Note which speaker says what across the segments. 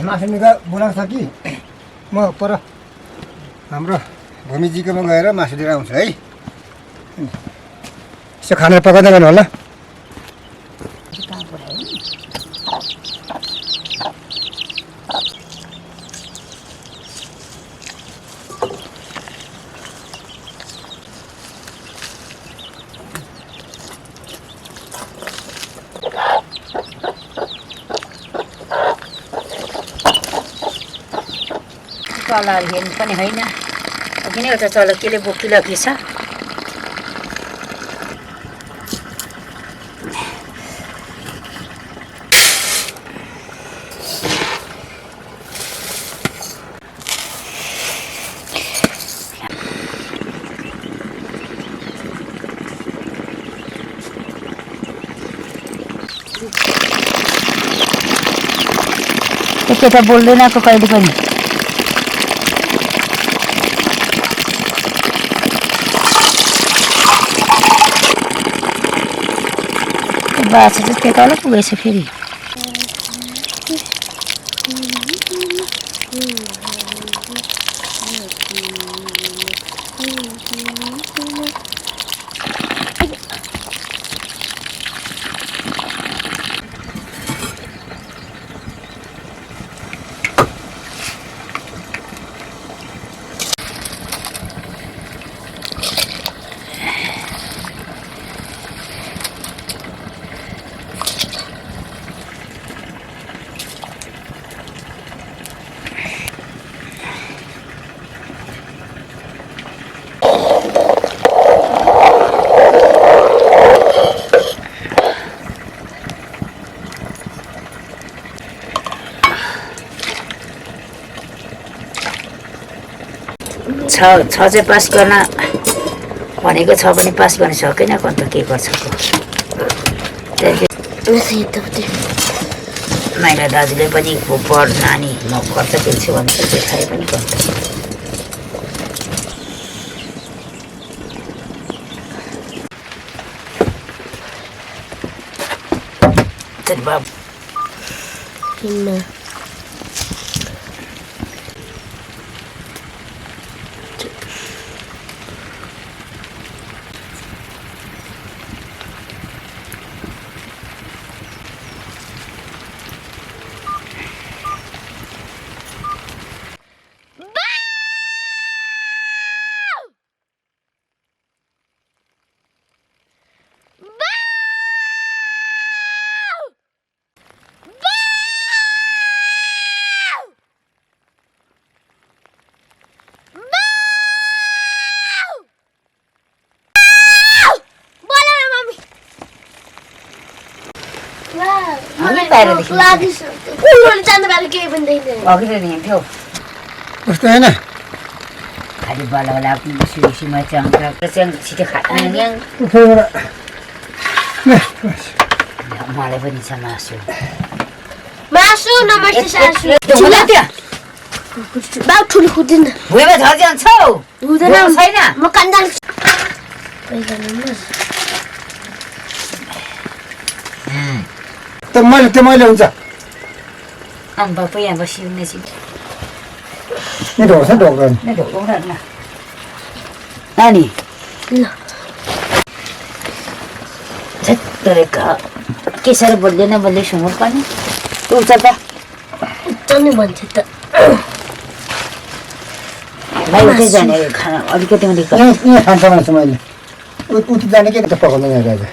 Speaker 1: मासु निका बोलाउँछ कि म पर हाम्रो भूमिजीकोमा गएर मासु लिएर आउँछु है। यसो खाना पकाउँदै गर्नु होला।
Speaker 2: चला हेर्नु पनि होइन किन एउटा चला केले बोकिरहेको छ। केटा बोल्दैन को कहिले पनि। बाछा चाहिँ त्यता होला पुगेछ फेरि। छ चाहिँ पास गर्न भनेको छ भने पास गर्न सकेन अन्त के गर्छ। माइला दाजुले पनि पढ नानी म खर्च दिन्छु भन्छ देखाए पनि गर्छ। बाबु कस्तो होइन खालि बल्ल सिमा छिटो खाने मलाई पनि छ मासु
Speaker 3: मासु नमस्ते सासु बाउ ठुलो खुदिन
Speaker 2: भुइँमा झर्छ
Speaker 3: हुँदैन
Speaker 2: छैन
Speaker 3: म कान्दाल
Speaker 1: त मैले हुन्छ
Speaker 2: आम्बा पो यहाँ बसिउने छि
Speaker 1: नि ढोक्छ ढोक्दैन
Speaker 2: नि ढोक्दैन नानी
Speaker 3: ल
Speaker 2: झट्टरेका के साह्रो बोल्दैन बोल्दै सुँगुर पनि उच्च त
Speaker 3: उच्चनै भन्छ त
Speaker 2: भाइ उतै जाने खाना अलिकति मात्रै
Speaker 1: यहाँ खान्छ मासु मैले उति जाने के त पकाउँदैन राजा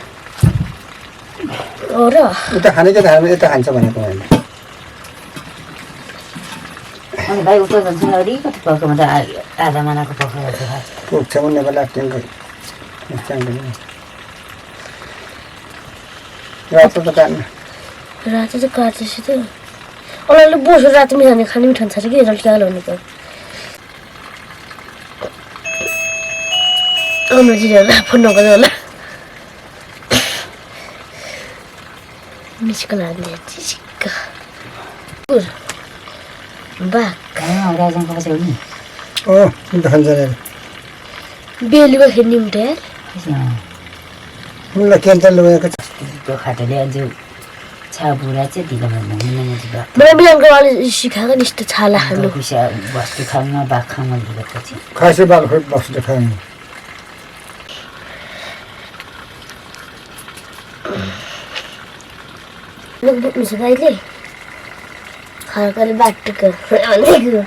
Speaker 3: हो र
Speaker 1: उता खाने के त हामी यता खान्छ भनेको मैले
Speaker 2: अनि भाइ उता जान्छ अलिकति पकाउनु त आधा मानाको पकाएको छ
Speaker 1: पुग्छ उनीहरूको लाग्थ्यो रातो त काट्नु
Speaker 3: रातो त काट्दैछ त अलि बोसो रातो मिठाने खाने मिठान छ कि रिजल्ट क्या भने त आउनु जिरा फोन नगर्नु होला मिसको लाग्ने चिक्का बाक
Speaker 2: राजाको पछि हो नि
Speaker 1: अन्त खान्छ अरे
Speaker 3: बेलुका खेल्ने मिठो
Speaker 1: मलाई क्यान्सर लगेको छ
Speaker 2: त्यो खाटोले अझ बुढा चाहिँ ढिलो
Speaker 3: मलाई बिहानको वाले सिकाएको नि यस्तो छाला खानु
Speaker 2: बस्तु खाउन बाघ खाउन दिएपछि
Speaker 1: खासै बाल खोइ बस्नु खानु
Speaker 3: लोक बोक्नु छ गाईले खर्कले बाटोको भनेको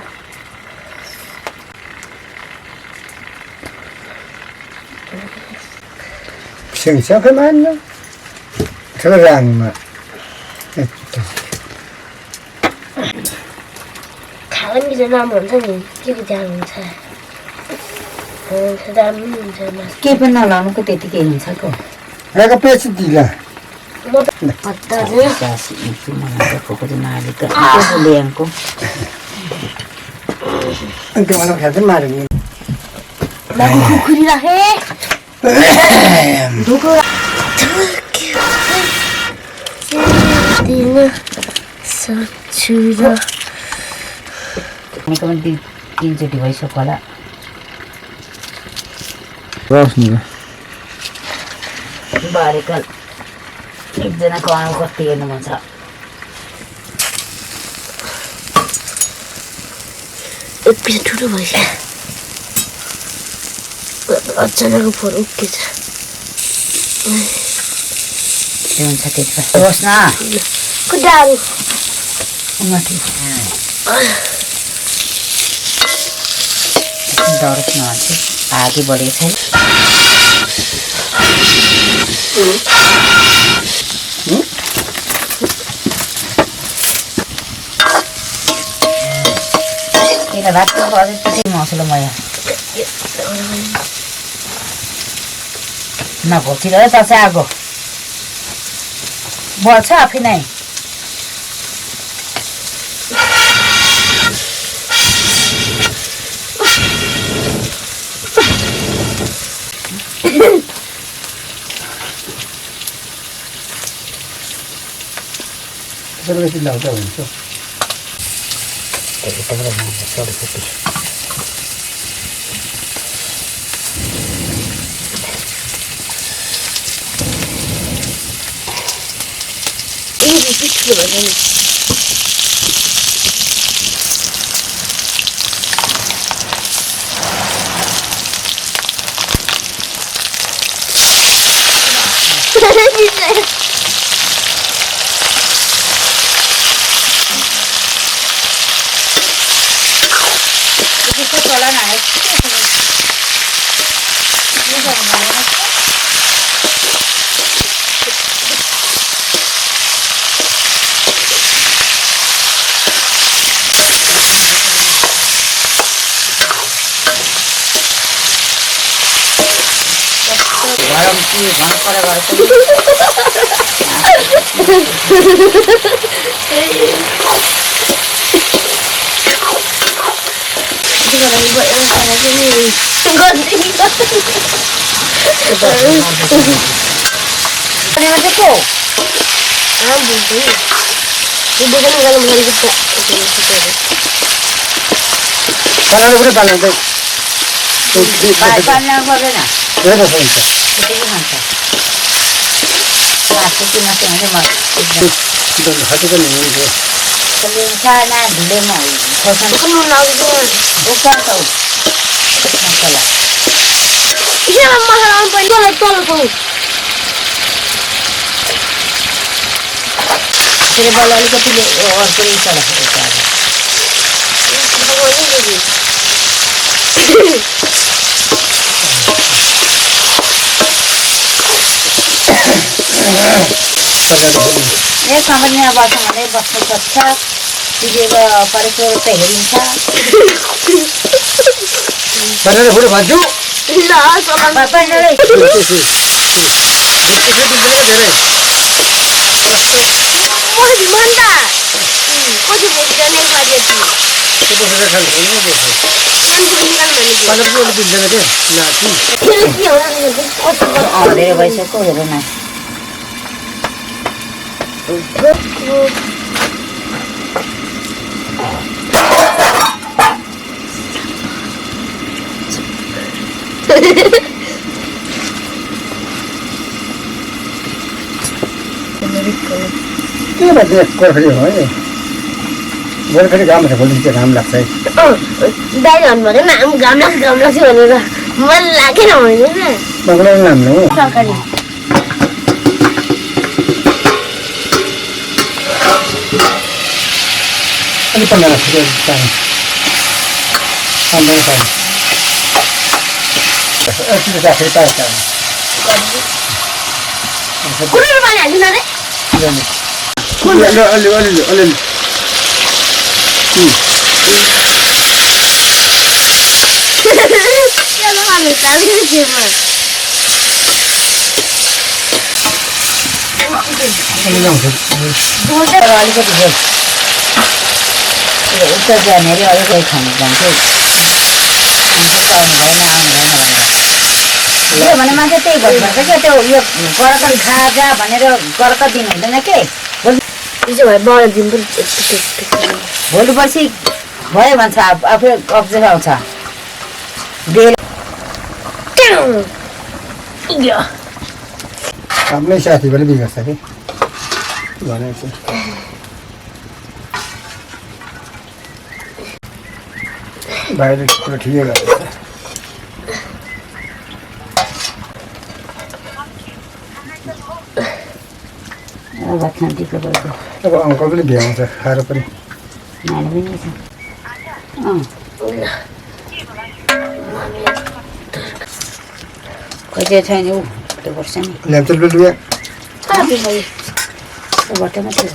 Speaker 1: सिङसँगै मान्नु ठुलो राङमा
Speaker 3: खाएर नि राम्रो हुन्छ नि के जानु हुन्छ राम्रो हुन्छ
Speaker 2: केही पनि नलाउनुको त्यतिकै हुन्छ को
Speaker 1: आएको पेच दिला
Speaker 3: म त
Speaker 2: ल्याङको
Speaker 1: अनि त्यो मलाई खाँदै मार्यो नि
Speaker 3: खुकुरी राखे सक्छु र
Speaker 2: तिनचोटि भइसक्यो होला बारेकाल एकजनाको आउनु कति हेर्नु मन छ
Speaker 3: एक पिस ठुलो भइसक्यो अचानक फोन उक्किन्छ
Speaker 2: त्यो हुन्छ त्यति होस् न
Speaker 3: कुदाहरू
Speaker 2: डरोस् न अझै आगे बढेको छैन किन भातको अझै त्यसै मसलो मया नघोप्तिर त चाहिँ आगो बल्छ आफै नै
Speaker 1: बेसी लाउँदा हुन्छ
Speaker 3: ठुलो भन्छ नि
Speaker 1: पाल्नु पनि पाल्नु
Speaker 2: पाल्न पर्दैन
Speaker 1: हेर्नु पाइन्छ
Speaker 2: त्यतिकै खान्छ मासु कि मासु हुन्छ
Speaker 1: खटेको नि हुन्थ्यो
Speaker 2: लिन्छ न ढिलेमा खोर्सानी
Speaker 3: मसला
Speaker 2: फेरि बल्ल अलिकति अर्को चलाएको ए सामान्य बस्छ भने बस्नु सक्छ टिपेको परेको त हेरिन्छ
Speaker 1: भनेर फुल भन्छु
Speaker 2: धेरै भइसक्यो हेर न
Speaker 1: माथि कोरफरी हो है भोलि फेरि घाम छ भोलि चाहिँ घाम लाग्छ है
Speaker 3: दाइले भन्नुभयो घाम लाग्छ भनेर मन लागेन भनेर
Speaker 1: बङ्गलाको नाम हो
Speaker 3: तरकारी
Speaker 1: अलि पन्ध्र चाहिन्छ पन्ध्र चाहिन्छ यति राखेर पाइन्छ
Speaker 3: कुनै पानी हाल्दिन रे
Speaker 1: अलि
Speaker 2: अलिकति उत्तर जाने अरे अरू कोही खानु जान्थ्यो आउनु भएन भनेर भने मान्छे त्यही भन्नुपर्छ क्या त्यो यो करकट खाजा भनेर करकट दिनु हुँदैन के भोलि पर्सि भयो भन्छ आफै अब्जेक्ट आउँछ
Speaker 1: आफ्नै साथीबाट बिगार्छ कि भनेको बाहिर कुरो ठिकै गर्छ अब अङ्कल पनि भ्याउँछ खाएर पनि
Speaker 2: खोजे छैन ऊ त्यो गर्छ नि
Speaker 1: ल्याम्चो लुलुया
Speaker 2: बटमा थियो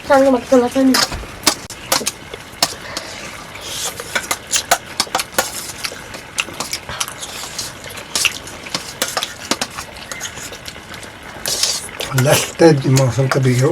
Speaker 3: सँगमा खोला छ नि
Speaker 1: लास्टै मौसम त बिग्यो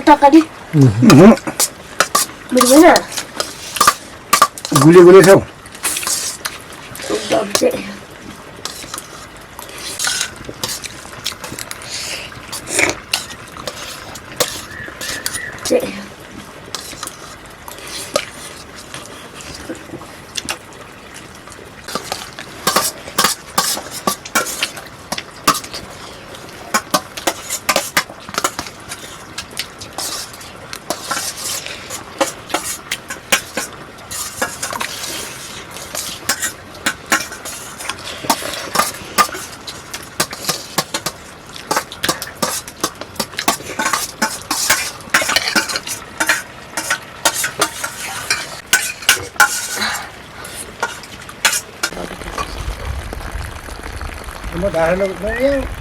Speaker 3: तरकारी बुझ्दैन
Speaker 1: गुले छौ म ढाडेर